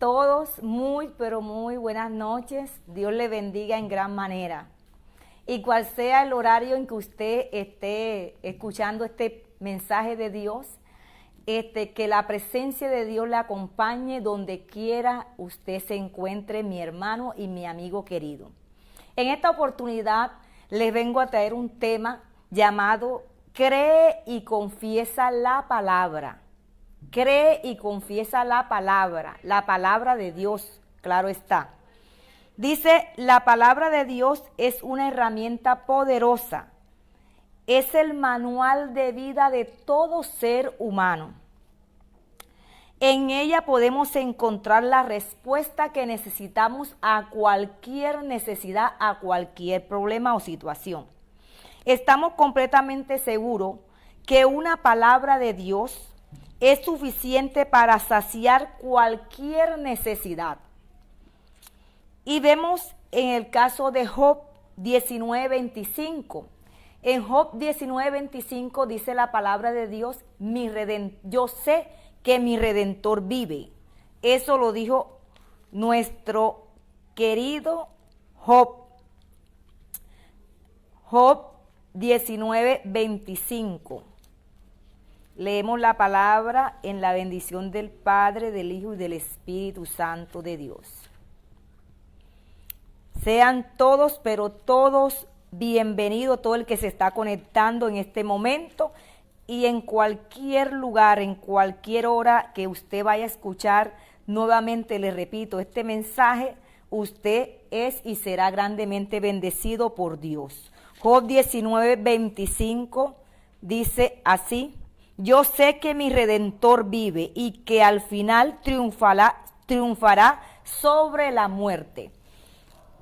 todos muy, pero muy buenas noches. Dios le bendiga en gran manera. Y cual sea el horario en que usted esté escuchando este mensaje de Dios, que la presencia de Dios le acompañe donde quiera usted se encuentre, mi hermano y mi amigo querido. En esta oportunidad les vengo a traer un tema llamado Cree y confiesa la palabra. Cree y confiesa la palabra de Dios, claro está. Dice, la palabra de Dios es una herramienta poderosa. Es el manual de vida de todo ser humano. En ella podemos encontrar la respuesta que necesitamos a cualquier necesidad, a cualquier problema o situación. Estamos completamente seguros que una palabra de Dios es suficiente para saciar cualquier necesidad. Y vemos en el caso de Job 19:25. En Job 19:25 dice la palabra de Dios, yo sé que mi Redentor vive. Eso lo dijo nuestro querido Job. Job 19:25. Leemos la palabra en la bendición del Padre, del Hijo y del Espíritu Santo de Dios. Sean todos, pero todos bienvenidos, todo el que se está conectando en este momento y en cualquier lugar, en cualquier hora que usted vaya a escuchar. Nuevamente le repito, este mensaje, usted es y será grandemente bendecido por Dios. Job 19:25 dice así: yo sé que mi Redentor vive y que al final triunfará sobre la muerte.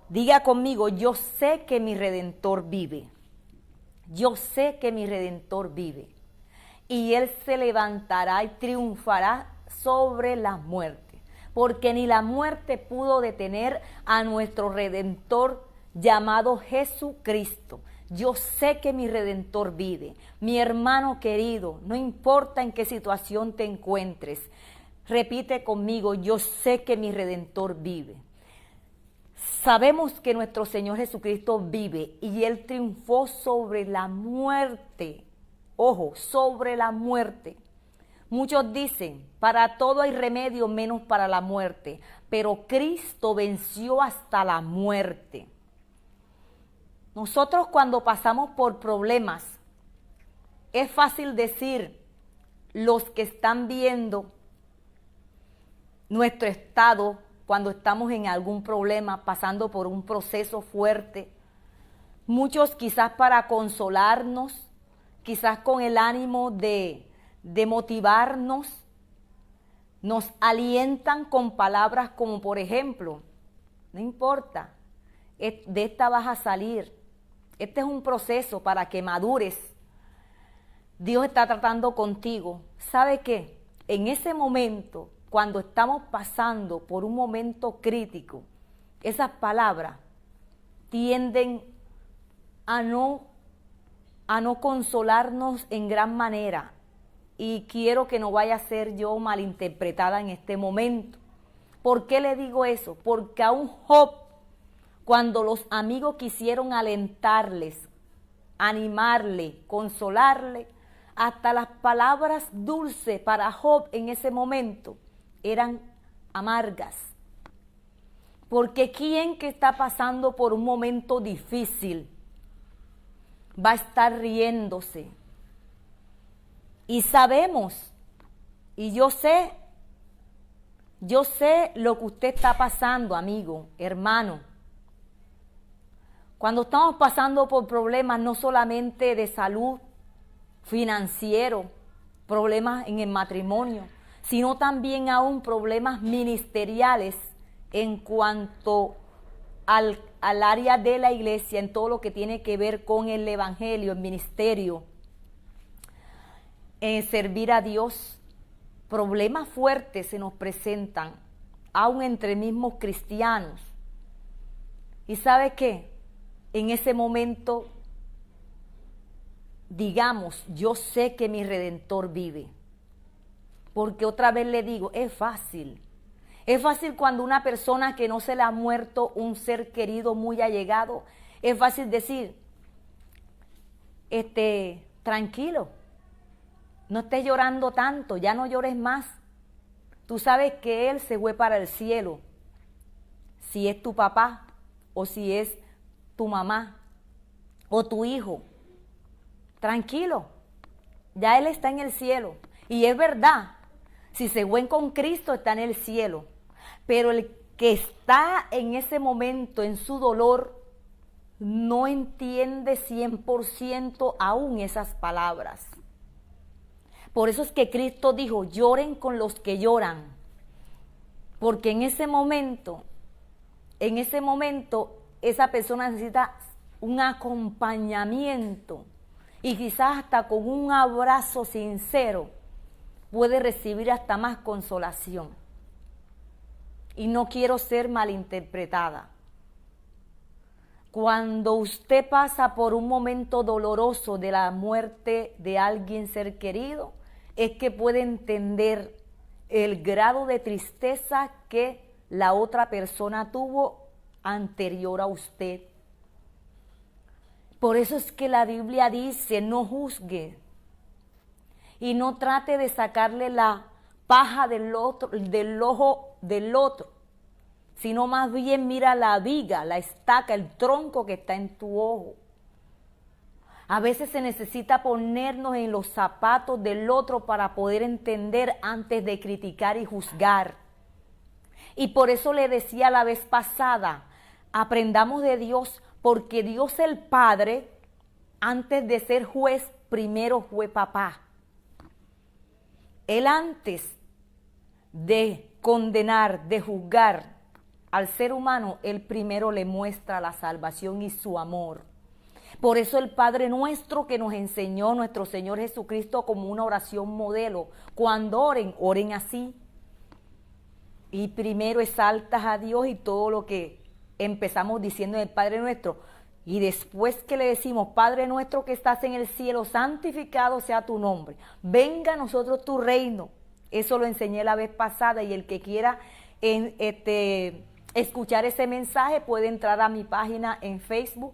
Diga conmigo, yo sé que mi Redentor vive. Yo sé que mi Redentor vive. Y Él se levantará y triunfará sobre la muerte. Porque ni la muerte pudo detener a nuestro Redentor llamado Jesucristo. Yo sé que mi Redentor vive. Mi hermano querido, no importa en qué situación te encuentres, repite conmigo, yo sé que mi Redentor vive. Sabemos que nuestro Señor Jesucristo vive y Él triunfó sobre la muerte. Ojo, sobre la muerte. Muchos dicen, para todo hay remedio menos para la muerte, pero Cristo venció hasta la muerte. Nosotros cuando pasamos por problemas, es fácil decir, los que están viendo nuestro estado cuando estamos en algún problema, pasando por un proceso fuerte, muchos quizás para consolarnos, quizás con el ánimo de motivarnos, nos alientan con palabras como por ejemplo, no importa, de esta vas a salir. Este es un proceso para que madures. Dios está tratando contigo. ¿Sabe qué? En ese momento, cuando estamos pasando por un momento crítico, esas palabras tienden a no consolarnos en gran manera. Y quiero que no vaya a ser yo malinterpretada en este momento. ¿Por qué le digo eso? Porque a un Job, cuando los amigos quisieron alentarles, animarle, consolarle, hasta las palabras dulces para Job en ese momento eran amargas. Porque ¿quién que está pasando por un momento difícil va a estar riéndose? Y sabemos, y yo sé lo que usted está pasando, amigo, hermano. Cuando estamos pasando por problemas no solamente de salud, financiero, problemas en el matrimonio, sino también aún problemas ministeriales en cuanto al área de la iglesia, en todo lo que tiene que ver con el evangelio, el ministerio, en servir a Dios. Problemas fuertes se nos presentan, aún entre mismos cristianos. ¿Y sabe qué? En ese momento, digamos, yo sé que mi Redentor vive. Porque otra vez le digo, es fácil. Es fácil cuando una persona que no se le ha muerto un ser querido muy allegado, es fácil decir, tranquilo, no estés llorando tanto, ya no llores más. Tú sabes que él se fue para el cielo, si es tu papá o si es tu mamá o tu hijo. Tranquilo, ya él está en el cielo. Y es verdad, si se fue con Cristo está en el cielo. Pero el que está en ese momento, en su dolor, no entiende 100% aún esas palabras. Por eso es que Cristo dijo, lloren con los que lloran. Porque en ese momento, esa persona necesita un acompañamiento. Y quizás hasta con un abrazo sincero puede recibir hasta más consolación. Y no quiero ser malinterpretada. Cuando usted pasa por un momento doloroso de la muerte de alguien ser querido, es que puede entender el grado de tristeza que la otra persona tuvo anterior a usted. Por eso es que la Biblia dice, no juzgue y no trate de sacarle la paja del ojo del otro, sino más bien mira la viga, la estaca, el tronco que está en tu ojo. A veces se necesita ponernos en los zapatos del otro para poder entender antes de criticar y juzgar. Y por eso le decía la vez pasada, aprendamos de Dios, porque Dios el Padre, antes de ser juez, primero fue papá. Él antes de condenar, de juzgar al ser humano, Él primero le muestra la salvación y su amor. Por eso el Padre nuestro que nos enseñó nuestro Señor Jesucristo como una oración modelo. Cuando oren, oren así. Y primero exaltas a Dios y todo lo que empezamos diciendo en el Padre nuestro. Y después que le decimos, Padre nuestro que estás en el cielo, santificado sea tu nombre. Venga a nosotros tu reino. Eso lo enseñé la vez pasada y el que quiera escuchar ese mensaje puede entrar a mi página en Facebook.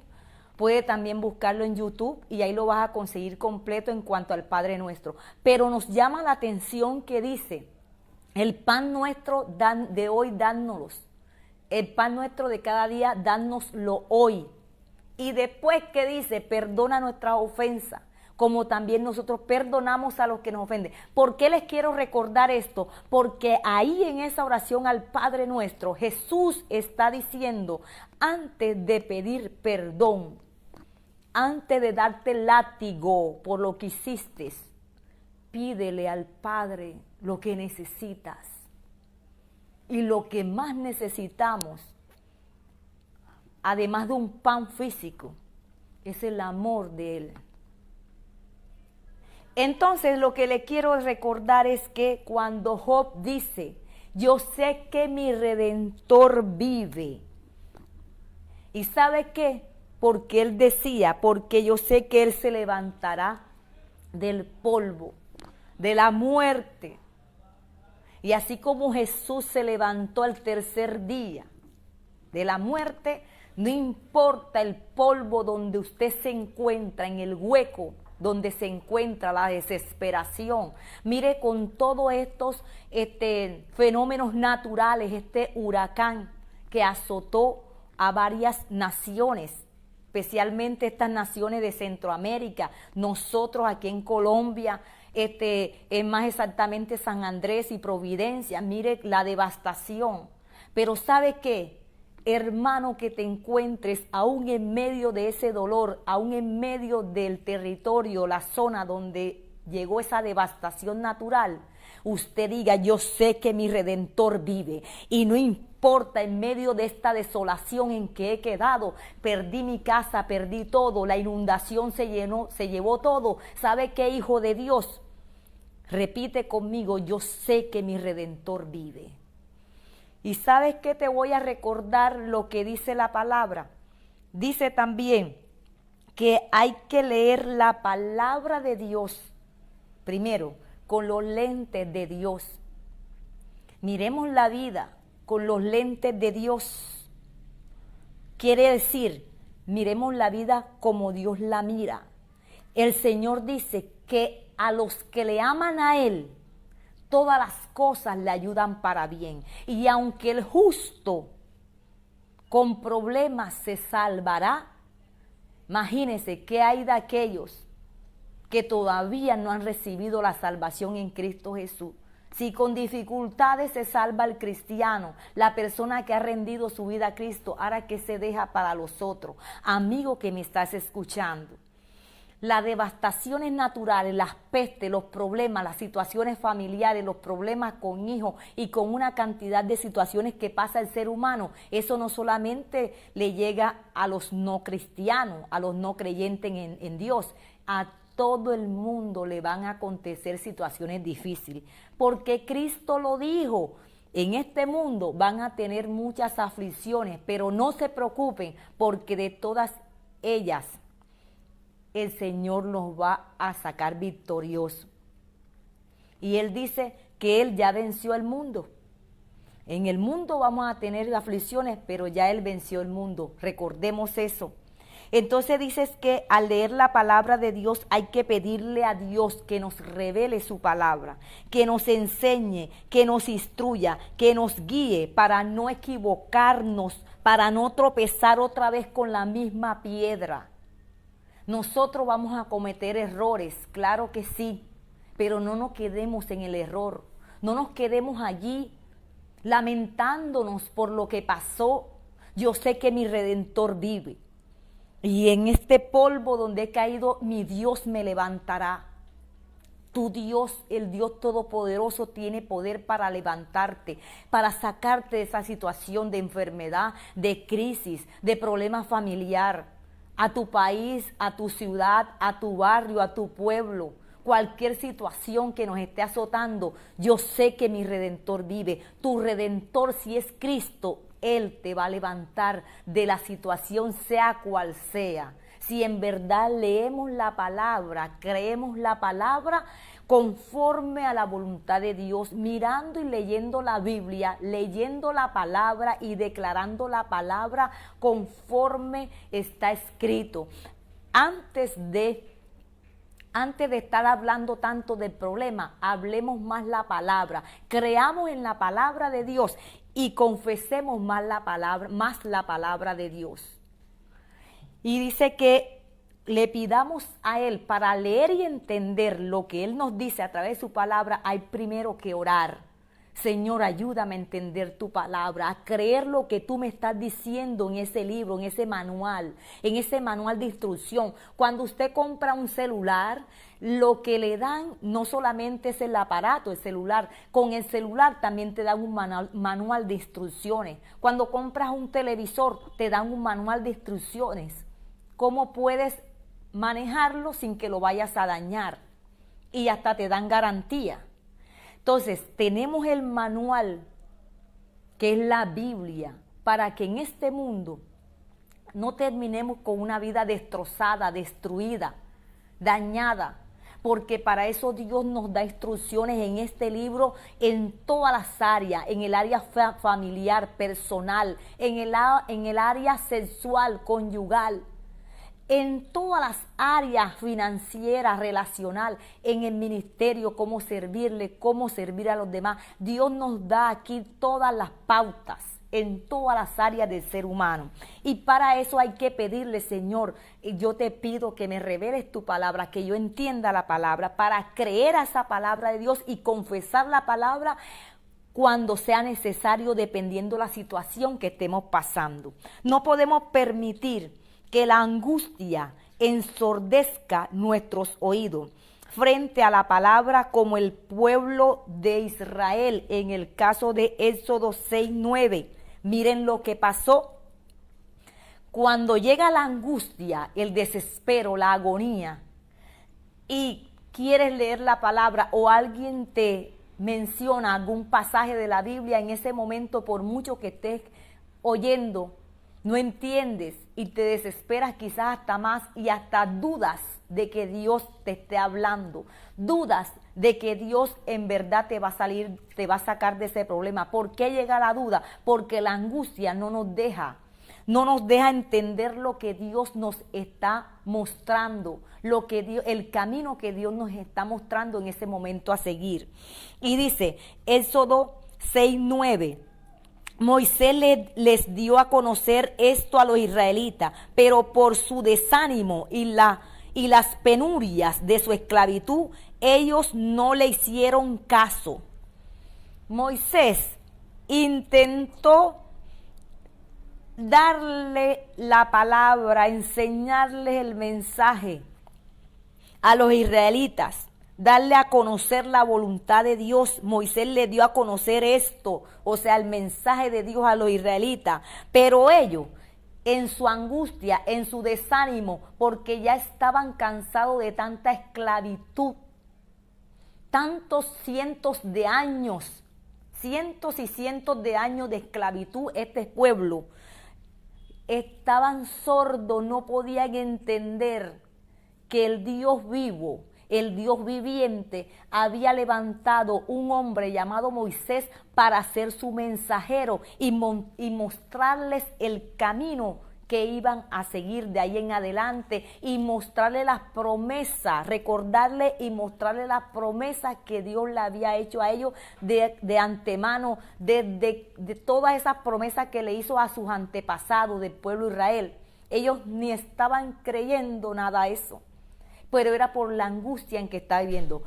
Puede también buscarlo en YouTube y ahí lo vas a conseguir completo en cuanto al Padre Nuestro. Pero nos llama la atención que dice, el pan nuestro de hoy, dánoslos. El pan nuestro de cada día, dánoslo hoy. Y después que dice, perdona nuestras ofensas, como también nosotros perdonamos a los que nos ofenden. ¿Por qué les quiero recordar esto? Porque ahí en esa oración al Padre Nuestro, Jesús está diciendo, antes de pedir perdón, antes de darte látigo por lo que hiciste, pídele al Padre lo que necesitas. Y lo que más necesitamos, además de un pan físico, es el amor de Él. Entonces lo que le quiero recordar es que cuando Job dice, yo sé que mi Redentor vive. ¿Y sabe qué? Porque él decía, porque yo sé que él se levantará del polvo, de la muerte. Y así como Jesús se levantó al tercer día de la muerte, no importa el polvo donde usted se encuentra, en el hueco donde se encuentra la desesperación. Mire, con todos estos fenómenos naturales, este huracán que azotó a varias naciones, especialmente estas naciones de Centroamérica, nosotros aquí en Colombia, más exactamente San Andrés y Providencia, mire la devastación. Pero ¿sabe qué? Hermano, que te encuentres aún en medio de ese dolor, aún en medio del territorio, la zona donde llegó esa devastación natural, usted diga, yo sé que mi Redentor vive y no importa en medio de esta desolación en que he quedado, perdí mi casa, perdí todo, la inundación se llevó todo. ¿Sabe qué, hijo de Dios? Repite conmigo, yo sé que mi Redentor vive. ¿Y sabes qué? Te voy a recordar lo que dice la palabra. Dice también que hay que leer la palabra de Dios primero con los lentes de Dios. Miremos la vida con los lentes de Dios. Quiere decir, miremos la vida como Dios la mira. El Señor dice que a los que le aman a Él, todas las cosas le ayudan para bien. Y aunque el justo con problemas se salvará, imagínense qué hay de aquellos que todavía no han recibido la salvación en Cristo Jesús. Si con dificultades se salva el cristiano, la persona que ha rendido su vida a Cristo, ahora que se deja para los otros. Amigo que me estás escuchando, las devastaciones naturales, las pestes, los problemas, las situaciones familiares, los problemas con hijos y con una cantidad de situaciones que pasa el ser humano, eso no solamente le llega a los no cristianos, a los no creyentes en Dios, a todo el mundo le van a acontecer situaciones difíciles, porque Cristo lo dijo. En este mundo van a tener muchas aflicciones, pero no se preocupen, porque de todas ellas el Señor nos va a sacar victoriosos. Y Él dice que Él ya venció el mundo. En el mundo vamos a tener aflicciones, pero ya Él venció el mundo. Recordemos eso. Entonces dices que al leer la palabra de Dios hay que pedirle a Dios que nos revele su palabra, que nos enseñe, que nos instruya, que nos guíe para no equivocarnos, para no tropezar otra vez con la misma piedra. Nosotros vamos a cometer errores, claro que sí, pero no nos quedemos en el error, no nos quedemos allí lamentándonos por lo que pasó. Yo sé que mi Redentor vive y en este polvo donde he caído, mi Dios me levantará. Tu Dios, el Dios Todopoderoso, tiene poder para levantarte, para sacarte de esa situación de enfermedad, de crisis, de problema familiar. A tu país, a tu ciudad, a tu barrio, a tu pueblo, cualquier situación que nos esté azotando, yo sé que mi Redentor vive. Tu Redentor, si es Cristo, Él te va a levantar de la situación, sea cual sea. Si en verdad leemos la palabra, creemos la palabra conforme a la voluntad de Dios, mirando y leyendo la Biblia, leyendo la palabra y declarando la palabra conforme está escrito. Antes de estar hablando tanto del problema, hablemos más la palabra, creamos en la palabra de Dios y confesemos más la palabra de Dios. Y dice que le pidamos a Él para leer y entender lo que Él nos dice a través de su palabra, hay primero que orar. Señor, ayúdame a entender tu palabra, a creer lo que tú me estás diciendo en ese libro, en ese manual de instrucción. Cuando usted compra un celular, lo que le dan no solamente es el aparato, el celular. Con el celular también te dan un manual de instrucciones. Cuando compras un televisor, te dan un manual de instrucciones. ¿Cómo puedes manejarlo sin que lo vayas a dañar? Y hasta te dan garantía. Entonces, tenemos el manual, que es la Biblia, para que en este mundo no terminemos con una vida destrozada, destruida, dañada, porque para eso Dios nos da instrucciones en este libro en todas las áreas, en el área familiar, personal, en el área sexual, conyugal, en todas las áreas financieras, relacional, en el ministerio, cómo servirle, cómo servir a los demás. Dios nos da aquí todas las pautas en todas las áreas del ser humano. Y para eso hay que pedirle, Señor, yo te pido que me reveles tu palabra, que yo entienda la palabra, para creer a esa palabra de Dios y confesar la palabra cuando sea necesario, dependiendo la situación que estemos pasando. No podemos permitir que la angustia ensordezca nuestros oídos frente a la palabra, como el pueblo de Israel en el caso de Éxodo 6:9. Miren lo que pasó. Cuando llega la angustia, el desespero, la agonía, y quieres leer la palabra o alguien te menciona algún pasaje de la Biblia, en ese momento, por mucho que estés oyendo, no entiendes y te desesperas quizás hasta más y hasta dudas de que Dios te esté hablando, dudas de que Dios en verdad te va a sacar de ese problema. ¿Por qué llega la duda? Porque la angustia no nos deja entender lo que Dios nos está mostrando, el camino que Dios nos está mostrando en ese momento a seguir. Y dice, Éxodo 6:9. Moisés les dio a conocer esto a los israelitas, pero por su desánimo y las penurias de su esclavitud, ellos no le hicieron caso. Moisés intentó darle la palabra, enseñarles el mensaje a los israelitas, darle a conocer la voluntad de Dios. Moisés le dio a conocer esto, o sea, el mensaje de Dios a los israelitas, pero ellos, en su angustia, en su desánimo, porque ya estaban cansados de tanta esclavitud, tantos cientos y cientos de años de esclavitud, este pueblo, estaban sordos, no podían entender que el Dios vivo, el Dios viviente, había levantado un hombre llamado Moisés para ser su mensajero y mostrarles el camino que iban a seguir de ahí en adelante y mostrarle las promesas, recordarle y mostrarle las promesas que Dios le había hecho a ellos de antemano, de todas esas promesas que le hizo a sus antepasados del pueblo de Israel. Ellos ni estaban creyendo nada de eso, pero era por la angustia en que está viviendo.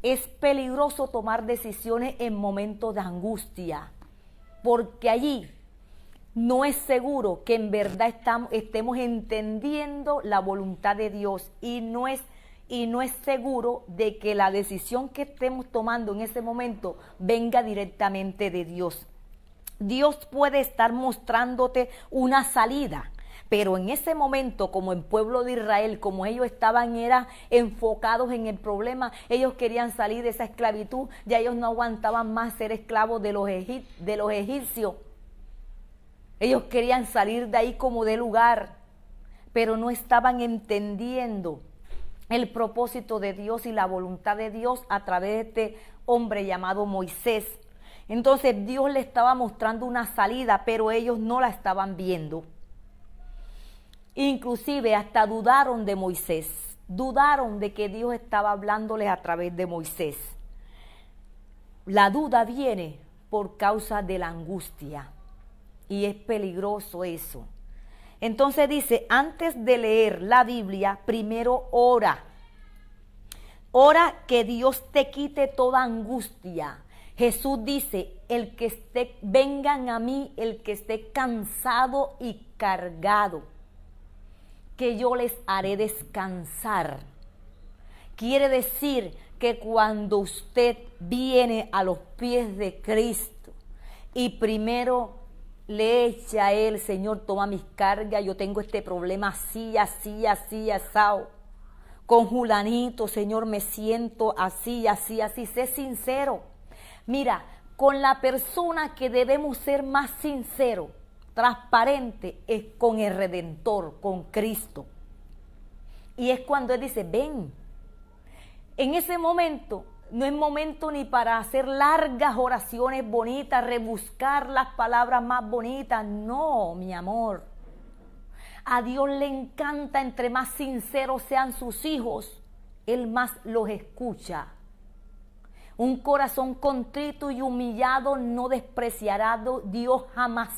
Es peligroso tomar decisiones en momentos de angustia, porque allí no es seguro que en verdad estemos entendiendo la voluntad de Dios y no es seguro de que la decisión que estemos tomando en ese momento venga directamente de Dios. Dios puede estar mostrándote una salida, pero en ese momento, como el pueblo de Israel, como ellos estaban enfocados en el problema, ellos querían salir de esa esclavitud, ya ellos no aguantaban más ser esclavos de los egipcios. Ellos querían salir de ahí como de lugar, pero no estaban entendiendo el propósito de Dios y la voluntad de Dios a través de este hombre llamado Moisés. Entonces Dios le estaba mostrando una salida, pero ellos no la estaban viendo. Inclusive hasta dudaron de Moisés, dudaron de que Dios estaba hablándoles a través de Moisés. La duda viene por causa de la angustia. Y es peligroso eso. Entonces dice, antes de leer la Biblia, primero ora. Ora que Dios te quite toda angustia. Jesús dice, vengan a mí el que esté cansado y cargado, que yo les haré descansar. Quiere decir que cuando usted viene a los pies de Cristo y primero le echa a él, Señor, toma mis cargas, yo tengo este problema así, asado. Con Julanito, Señor, me siento así, sé sincero. Mira, con la persona que debemos ser más sinceros, transparente, es con el Redentor, con Cristo. Y es cuando Él dice, ven. En ese momento, no es momento ni para hacer largas oraciones bonitas, rebuscar las palabras más bonitas. No, mi amor. A Dios le encanta, entre más sinceros sean sus hijos, Él más los escucha. Un corazón contrito y humillado no despreciará Dios jamás.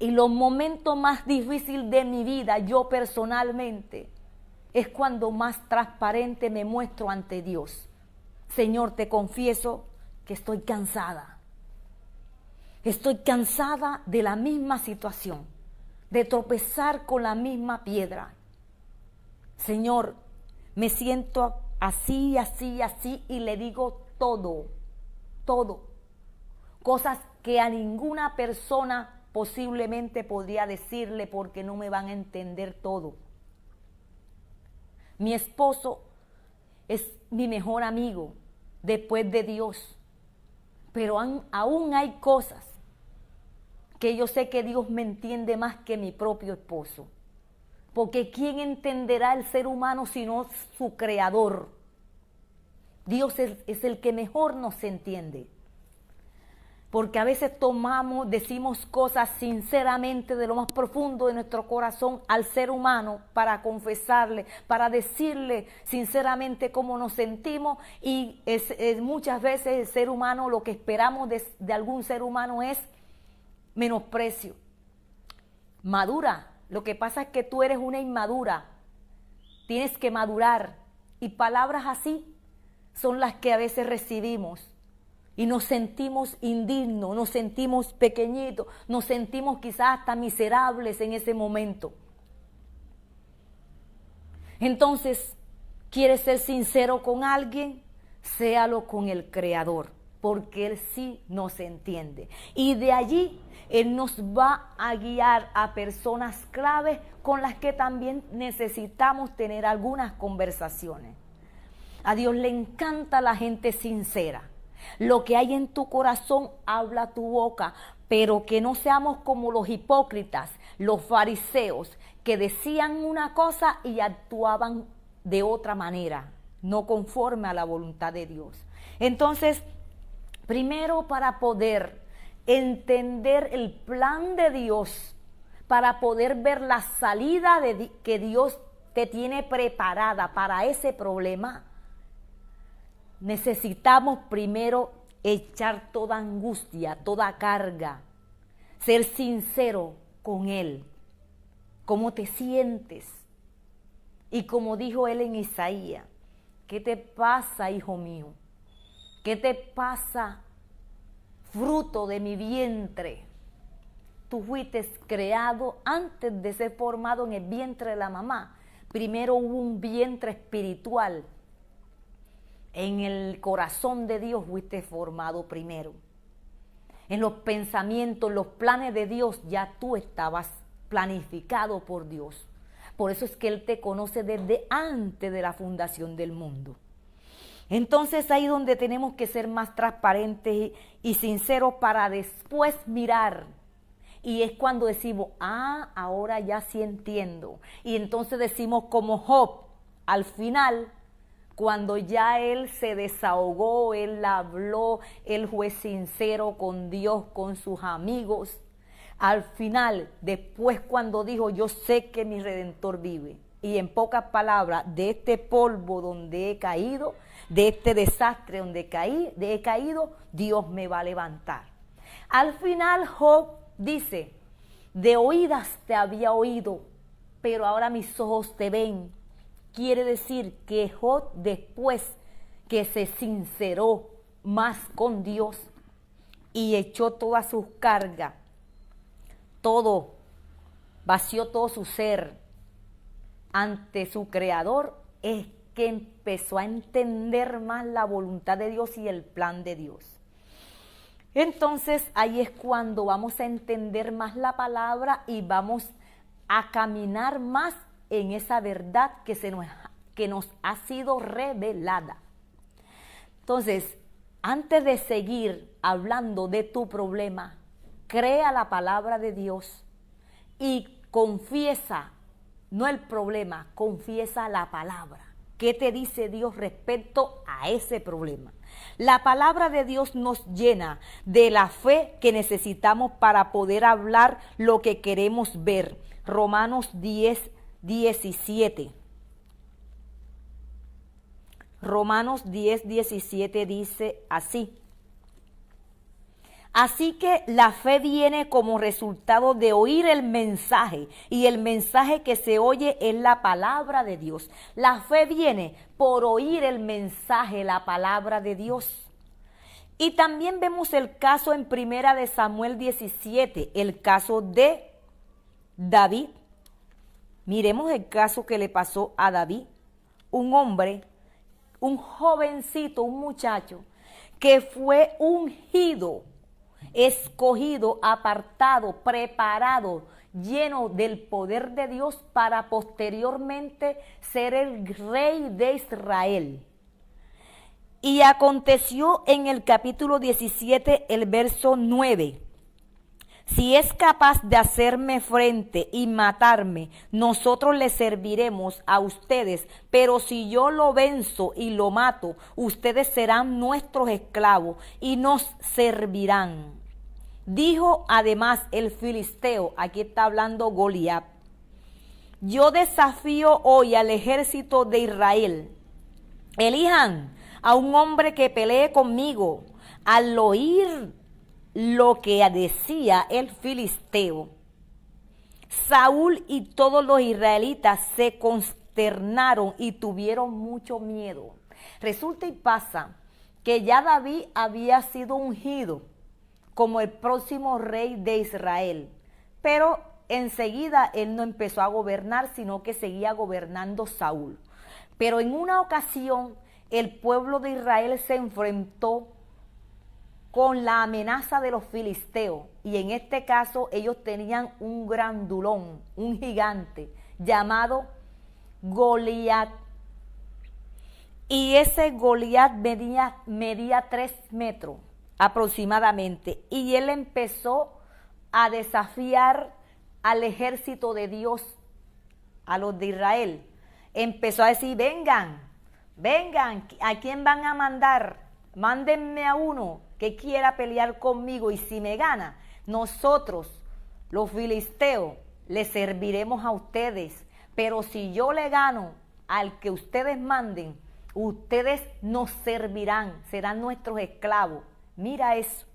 Y los momentos más difíciles de mi vida, yo personalmente, es cuando más transparente me muestro ante Dios. Señor, te confieso que estoy cansada. Estoy cansada de la misma situación, de tropezar con la misma piedra. Señor, me siento así, y le digo todo. Cosas que a ninguna persona posiblemente podría decirle porque no me van a entender todo. Mi esposo es mi mejor amigo después de Dios, pero aún hay cosas que yo sé que Dios me entiende más que mi propio esposo, porque ¿quién entenderá el ser humano sino su creador? Dios es el que mejor nos entiende. Porque a veces decimos cosas sinceramente de lo más profundo de nuestro corazón al ser humano para confesarle, para decirle sinceramente cómo nos sentimos, y muchas veces el ser humano, lo que esperamos de algún ser humano es menosprecio. Madura, lo que pasa es que tú eres una inmadura, tienes que madurar, y palabras así son las que a veces recibimos. Y nos sentimos indignos, nos sentimos pequeñitos, nos sentimos quizás hasta miserables en ese momento. Entonces, ¿quieres ser sincero con alguien? Séalo con el Creador, porque Él sí nos entiende. Y de allí Él nos va a guiar a personas claves con las que también necesitamos tener algunas conversaciones. A Dios le encanta la gente sincera. Lo que hay en tu corazón habla tu boca, pero que no seamos como los hipócritas, los fariseos, que decían una cosa y actuaban de otra manera, no conforme a la voluntad de Dios. Entonces, primero, para poder entender el plan de Dios, para poder ver la salida que Dios te tiene preparada para ese problema, necesitamos primero echar toda angustia, toda carga, ser sincero con Él. ¿Cómo te sientes? Y como dijo Él en Isaías, ¿qué te pasa, hijo mío? ¿Qué te pasa, fruto de mi vientre? Tú fuiste creado antes de ser formado en el vientre de la mamá. Primero hubo un vientre espiritual. En el corazón de Dios fuiste formado primero. En los pensamientos, los planes de Dios, ya tú estabas planificado por Dios. Por eso es que Él te conoce desde antes de la fundación del mundo. Entonces ahí donde tenemos que ser más transparentes y sinceros para después mirar. Y es cuando decimos, ahora ya sí entiendo. Y entonces decimos como Job, al final, cuando ya él se desahogó, él habló, él fue sincero con Dios, con sus amigos. Al final, después cuando dijo, yo sé que mi Redentor vive. Y en pocas palabras, de este polvo donde he caído, de este desastre donde he caído, Dios me va a levantar. Al final Job dice, de oídas te había oído, pero ahora mis ojos te ven. Quiere decir que Job, después que se sinceró más con Dios y echó todas sus cargas, vació todo su ser ante su Creador, es que empezó a entender más la voluntad de Dios y el plan de Dios. Entonces ahí es cuando vamos a entender más la palabra y vamos a caminar más en esa verdad que nos ha sido revelada. Entonces, antes de seguir hablando de tu problema, crea la palabra de Dios y confiesa, no el problema, confiesa la palabra. ¿Qué te dice Dios respecto a ese problema? La palabra de Dios nos llena de la fe que necesitamos para poder hablar lo que queremos ver. Romanos 10:17. Romanos 10:17 dice así. Así que la fe viene como resultado de oír el mensaje, y el mensaje que se oye es la palabra de Dios. La fe viene por oír el mensaje, la palabra de Dios. Y también vemos el caso en 1 de Samuel 17, el caso de David. Miremos el caso que le pasó a David, un hombre, un jovencito, un muchacho, que fue ungido, escogido, apartado, preparado, lleno del poder de Dios para posteriormente ser el rey de Israel. Y aconteció en el capítulo 17, el verso 9. Si es capaz de hacerme frente y matarme, nosotros le serviremos a ustedes, pero si yo lo venzo y lo mato, ustedes serán nuestros esclavos y nos servirán. Dijo además el filisteo, aquí está hablando Goliat: yo desafío hoy al ejército de Israel. Elijan a un hombre que pelee conmigo. Al oír lo que decía el filisteo, Saúl y todos los israelitas se consternaron y tuvieron mucho miedo. Resulta y pasa que ya David había sido ungido como el próximo rey de Israel, pero enseguida él no empezó a gobernar, sino que seguía gobernando Saúl. Pero en una ocasión el pueblo de Israel se enfrentó con la amenaza de los filisteos, y en este caso ellos tenían un grandulón, un gigante llamado Goliat, y ese Goliat medía 3 metros aproximadamente, y él empezó a desafiar al ejército de Dios, a los de Israel. Empezó a decir: vengan, ¿a quién van a mandar? Mándenme a uno que quiera pelear conmigo, y si me gana, nosotros, los filisteos, le serviremos a ustedes. Pero si yo le gano al que ustedes manden, ustedes nos servirán, serán nuestros esclavos. Mira eso.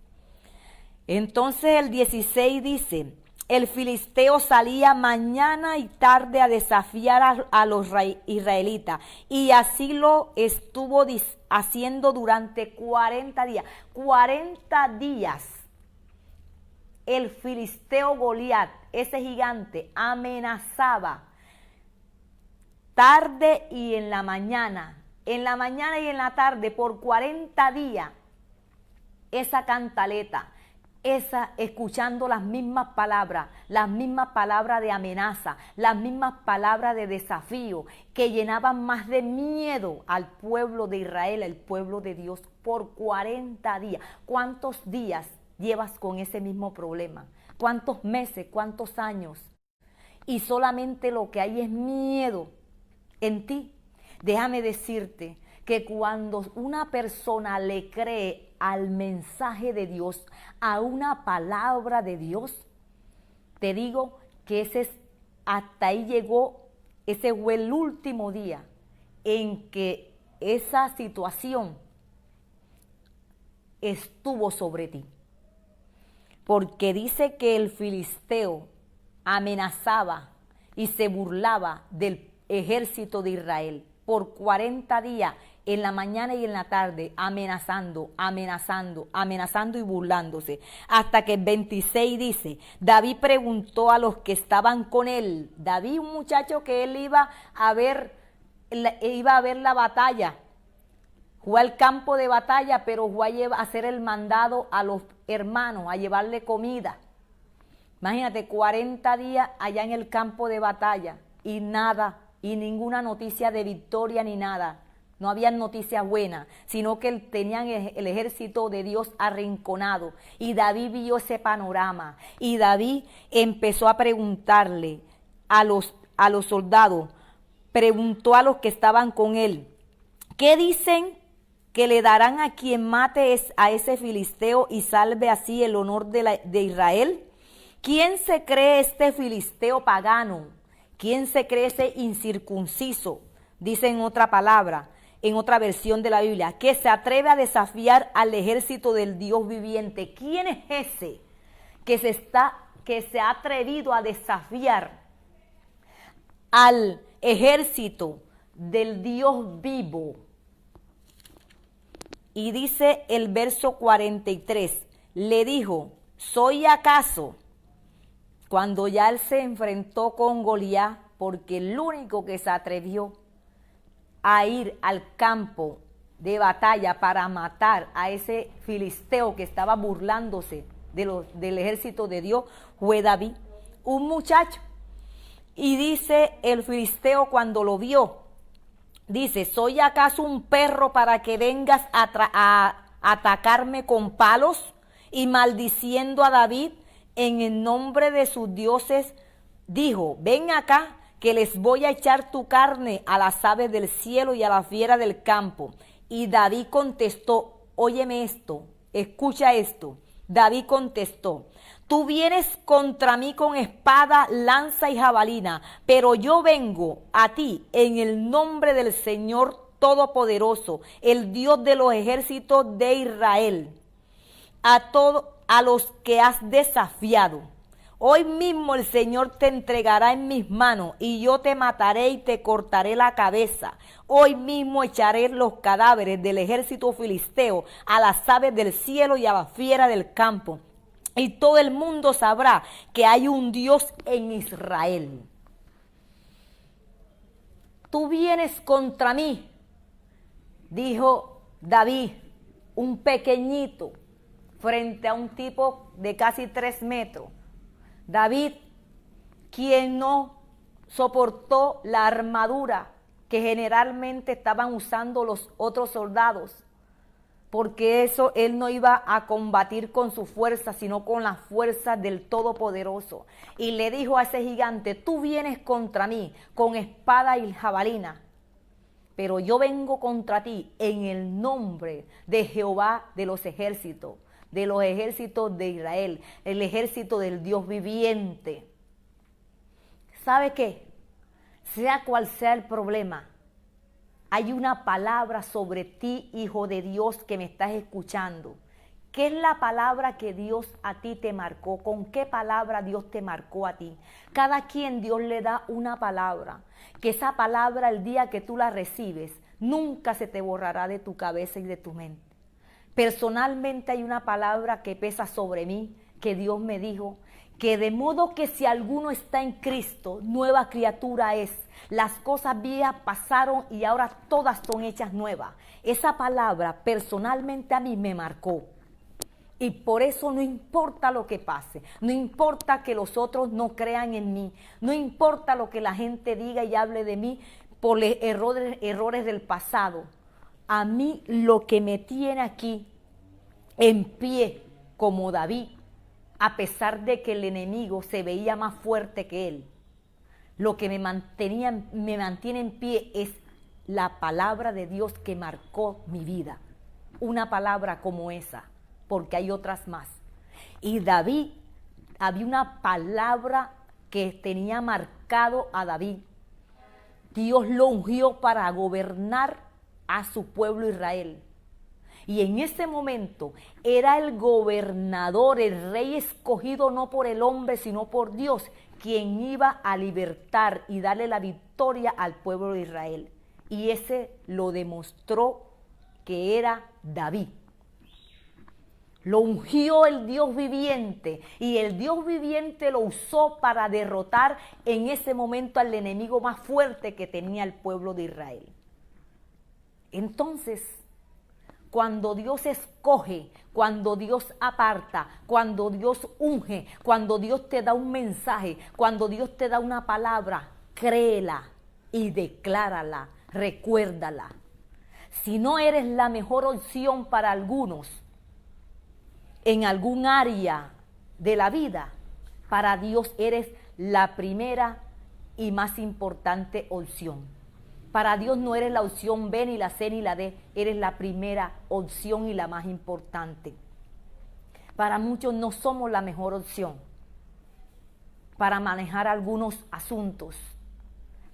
Entonces el 16 dice: el filisteo salía mañana y tarde a desafiar a los israelitas, y así lo estuvo haciendo durante 40 días. 40 días el filisteo Goliat, ese gigante, amenazaba tarde y en la mañana y en la tarde, por 40 días, esa cantaleta, escuchando las mismas palabras de amenaza, las mismas palabras de desafío, que llenaban más de miedo al pueblo de Israel, al pueblo de Dios, por 40 días. ¿Cuántos días llevas con ese mismo problema? ¿Cuántos meses? ¿Cuántos años? Y solamente lo que hay es miedo en ti. Déjame decirte que cuando una persona le cree al mensaje de Dios, a una palabra de Dios, te digo que hasta ahí llegó, ese fue el último día en que esa situación estuvo sobre ti. Porque dice que el filisteo amenazaba y se burlaba del ejército de Israel por 40 días, en la mañana y en la tarde, amenazando y burlándose. Hasta que el 26 dice: David preguntó a los que estaban con él. David, un muchacho que él iba a ver la batalla, fue al campo de batalla, pero fue a hacer el mandado a los hermanos, a llevarle comida. Imagínate, 40 días allá en el campo de batalla, y nada, y ninguna noticia de victoria ni nada. No había noticias buenas, sino que tenían el ejército de Dios arrinconado. Y David vio ese panorama. Y David empezó a preguntarle a los soldados, preguntó a los que estaban con él: ¿qué dicen que le darán a quien mate a ese filisteo y salve así el honor de Israel? ¿Quién se cree este filisteo pagano? ¿Quién se cree ese incircunciso? Dice en otra palabra, en otra versión de la Biblia, que se atreve a desafiar al ejército del Dios viviente. ¿Quién es ese que se ha atrevido a desafiar al ejército del Dios vivo? Y dice el verso 43, le dijo: ¿soy acaso? Cuando ya él se enfrentó con Goliat, porque el único que se atrevió a ir al campo de batalla para matar a ese filisteo que estaba burlándose del ejército de Dios, fue David, un muchacho. Y dice el filisteo cuando lo vio, dice: ¿soy acaso un perro para que vengas a atacarme con palos? Y maldiciendo a David, en el nombre de sus dioses, dijo, ven acá, que les voy a echar tu carne a las aves del cielo y a la fiera del campo. Y David contestó, óyeme esto, escucha esto. David contestó, tú vienes contra mí con espada, lanza y jabalina, pero yo vengo a ti en el nombre del Señor Todopoderoso, el Dios de los ejércitos de Israel, a los que has desafiado. Hoy mismo el Señor te entregará en mis manos y yo te mataré y te cortaré la cabeza. Hoy mismo echaré los cadáveres del ejército filisteo a las aves del cielo y a la fiera del campo. Y todo el mundo sabrá que hay un Dios en Israel. Tú vienes contra mí, dijo David, un pequeñito, frente a un tipo de casi 3 metros. David, quien no soportó la armadura que generalmente estaban usando los otros soldados, porque eso él no iba a combatir con su fuerza, sino con la fuerza del Todopoderoso. Y le dijo a ese gigante, tú vienes contra mí con espada y jabalina, pero yo vengo contra ti en el nombre de Jehová de los ejércitos de Israel, el ejército del Dios viviente. ¿Sabe qué? Sea cual sea el problema, hay una palabra sobre ti, hijo de Dios, que me estás escuchando. ¿Qué es la palabra que Dios a ti te marcó? ¿Con qué palabra Dios te marcó a ti? Cada quien Dios le da una palabra, que esa palabra el día que tú la recibes, nunca se te borrará de tu cabeza y de tu mente. Personalmente hay una palabra que pesa sobre mí, que Dios me dijo, que de modo que si alguno está en Cristo, nueva criatura es. Las cosas viejas pasaron y ahora todas son hechas nuevas. Esa palabra personalmente a mí me marcó. Y por eso no importa lo que pase, no importa que los otros no crean en mí, no importa lo que la gente diga y hable de mí por errores del pasado. A mí lo que me tiene aquí en pie como David, a pesar de que el enemigo se veía más fuerte que él, lo que me mantiene en pie es la palabra de Dios que marcó mi vida. Una palabra como esa, porque hay otras más. Y David, había una palabra que tenía marcado a David. Dios lo ungió para gobernar a su pueblo Israel. Y en ese momento era el gobernador, el rey escogido no por el hombre, sino por Dios, quien iba a libertar y darle la victoria al pueblo de Israel. Y ese lo demostró que era David. Lo ungió el Dios viviente y el Dios viviente lo usó para derrotar en ese momento al enemigo más fuerte que tenía el pueblo de Israel. Entonces, cuando Dios escoge, cuando Dios aparta, cuando Dios unge, cuando Dios te da un mensaje, cuando Dios te da una palabra, créela y declárala, recuérdala. Si no eres la mejor opción para algunos en algún área de la vida, para Dios eres la primera y más importante opción. Para Dios no eres la opción B, ni la C, ni la D, eres la primera opción y la más importante. Para muchos no somos la mejor opción para manejar algunos asuntos,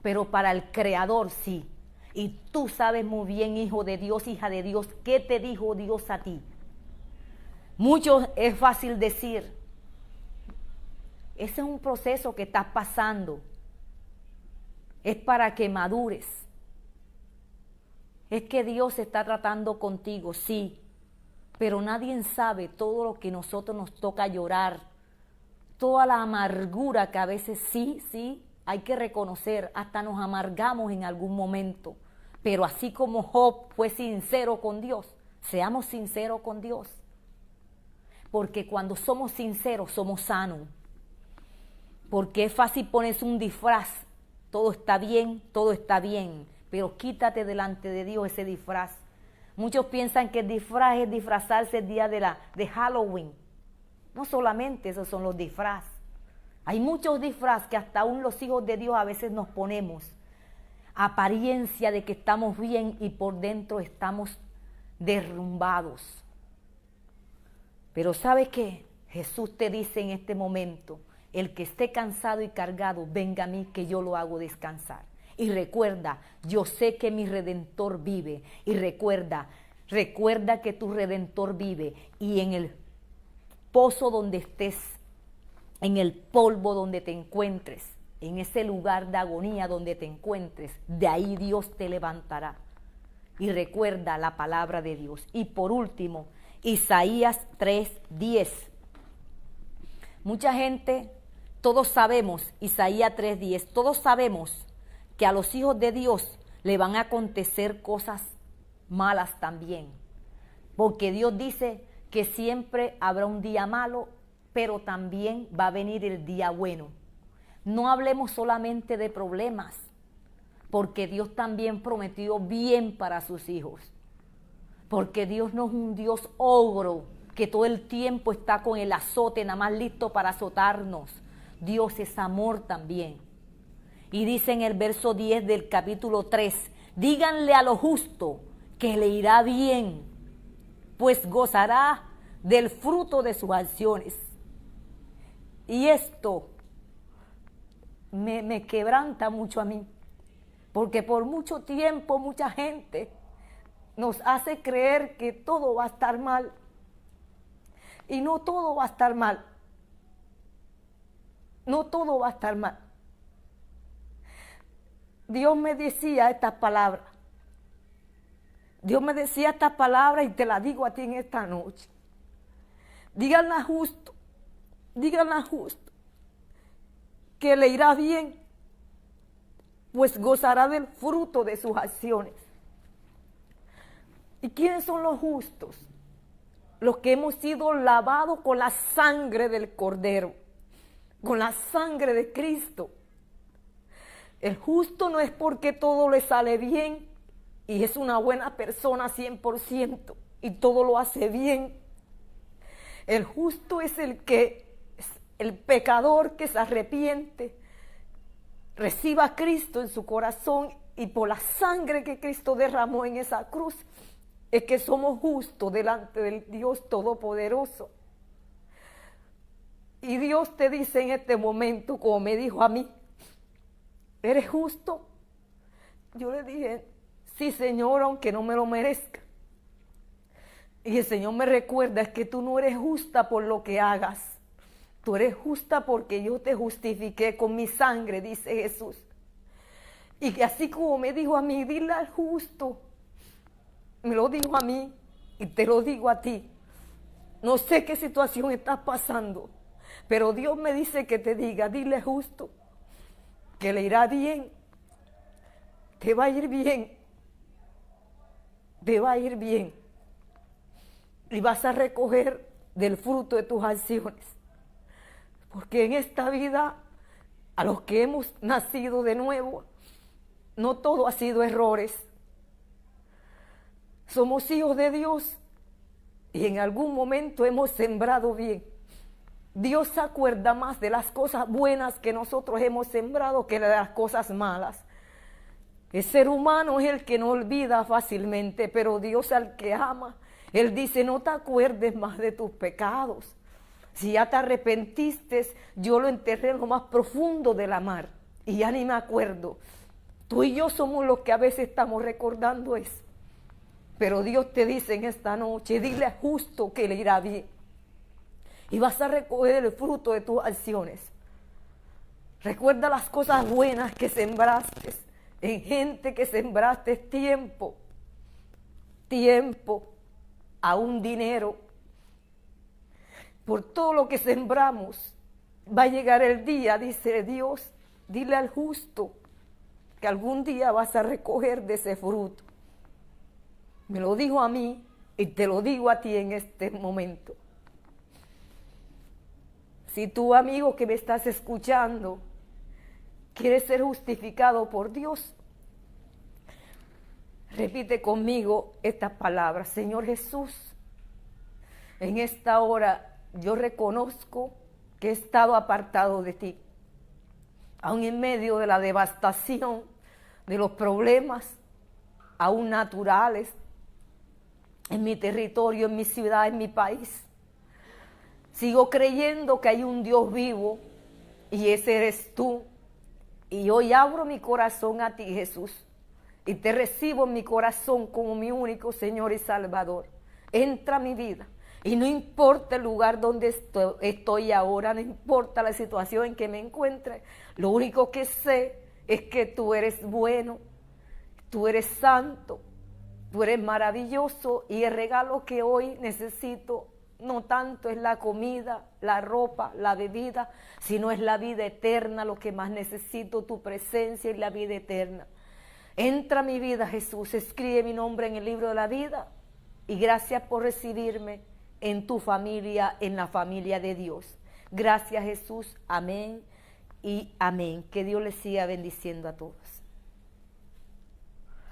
pero para el Creador sí. Y tú sabes muy bien, hijo de Dios, hija de Dios, qué te dijo Dios a ti. Muchos es fácil decir, ese es un proceso que estás pasando, es para que madures. Es que Dios está tratando contigo, sí, pero nadie sabe todo lo que nosotros nos toca llorar, toda la amargura que a veces sí, hay que reconocer, hasta nos amargamos en algún momento, pero así como Job fue sincero con Dios, seamos sinceros con Dios, porque cuando somos sinceros somos sanos, porque es fácil ponerse un disfraz, todo está bien, pero quítate delante de Dios ese disfraz. Muchos piensan que el disfraz es disfrazarse el día de Halloween. No solamente esos son los disfraces. Hay muchos disfraces que hasta aún los hijos de Dios a veces nos ponemos. Apariencia de que estamos bien y por dentro estamos derrumbados. Pero ¿sabe qué? Jesús te dice en este momento, el que esté cansado y cargado, venga a mí que yo lo hago descansar. Y recuerda, yo sé que mi Redentor vive. Y recuerda que tu Redentor vive. Y en el pozo donde estés, en el polvo donde te encuentres, en ese lugar de agonía donde te encuentres, de ahí Dios te levantará. Y recuerda la palabra de Dios. Y por último, Isaías 3:10. Mucha gente, todos sabemos, Isaías 3:10, todos sabemos que a los hijos de Dios le van a acontecer cosas malas también. Porque Dios dice que siempre habrá un día malo, pero también va a venir el día bueno. No hablemos solamente de problemas, porque Dios también prometió bien para sus hijos. Porque Dios no es un Dios ogro que todo el tiempo está con el azote, nada más listo para azotarnos. Dios es amor también. Y dice en el verso 10 del capítulo 3, díganle a lo justo que le irá bien, pues gozará del fruto de sus acciones. Y esto me quebranta mucho a mí, porque por mucho tiempo mucha gente nos hace creer que todo va a estar mal. Y no todo va a estar mal. No todo va a estar mal. Dios me decía estas palabras. Dios me decía estas palabras y te las digo a ti en esta noche. Díganle a justo, que le irá bien, pues gozará del fruto de sus acciones. ¿Y quiénes son los justos? Los que hemos sido lavados con la sangre del Cordero, con la sangre de Cristo. El justo no es porque todo le sale bien y es una buena persona 100% y todo lo hace bien. El justo es el pecador que se arrepiente, reciba a Cristo en su corazón y por la sangre que Cristo derramó en esa cruz, es que somos justos delante del Dios Todopoderoso. Y Dios te dice en este momento, como me dijo a mí, ¿eres justo? Yo le dije, sí, Señor, aunque no me lo merezca. Y el Señor me recuerda, es que tú no eres justa por lo que hagas. Tú eres justa porque yo te justifiqué con mi sangre, dice Jesús. Y que así como me dijo a mí, dile al justo, me lo dijo a mí y te lo digo a ti. No sé qué situación estás pasando, pero Dios me dice que te diga, dile justo, que le irá bien, te va a ir bien, te va a ir bien. Y vas a recoger del fruto de tus acciones. Porque en esta vida, a los que hemos nacido de nuevo, no todo ha sido errores. Somos hijos de Dios y en algún momento hemos sembrado bien. Dios se acuerda más de las cosas buenas que nosotros hemos sembrado que de las cosas malas. El ser humano es el que no olvida fácilmente, pero Dios al que ama, Él dice, no te acuerdes más de tus pecados. Si ya te arrepentiste, yo lo enterré en lo más profundo de la mar y ya ni me acuerdo. Tú y yo somos los que a veces estamos recordando eso. Pero Dios te dice en esta noche, dile a justo que le irá bien. Y vas a recoger el fruto de tus acciones. Recuerda las cosas buenas que sembraste, en gente que sembraste tiempo, aún dinero. Por todo lo que sembramos, va a llegar el día, dice Dios, dile al justo que algún día vas a recoger de ese fruto. Me lo dijo a mí y te lo digo a ti en este momento. Si tú, amigo que me estás escuchando, quieres ser justificado por Dios, repite conmigo estas palabras. Señor Jesús, en esta hora yo reconozco que he estado apartado de ti, aún en medio de la devastación, de los problemas, aún naturales, en mi territorio, en mi ciudad, en mi país. Sigo creyendo que hay un Dios vivo y ese eres tú. Y hoy abro mi corazón a ti, Jesús, y te recibo en mi corazón como mi único Señor y Salvador. Entra a mi vida. Y no importa el lugar donde estoy ahora, no importa la situación en que me encuentre, lo único que sé es que tú eres bueno, tú eres santo, tú eres maravilloso, y el regalo que hoy necesito no tanto es la comida, la ropa, la bebida, sino es la vida eterna. Lo que más necesito, tu presencia y la vida eterna. Entra a mi vida, Jesús, escribe mi nombre en el libro de la vida, y gracias por recibirme en tu familia, en la familia de Dios. Gracias, Jesús, amén y amén. Que Dios les siga bendiciendo a todos.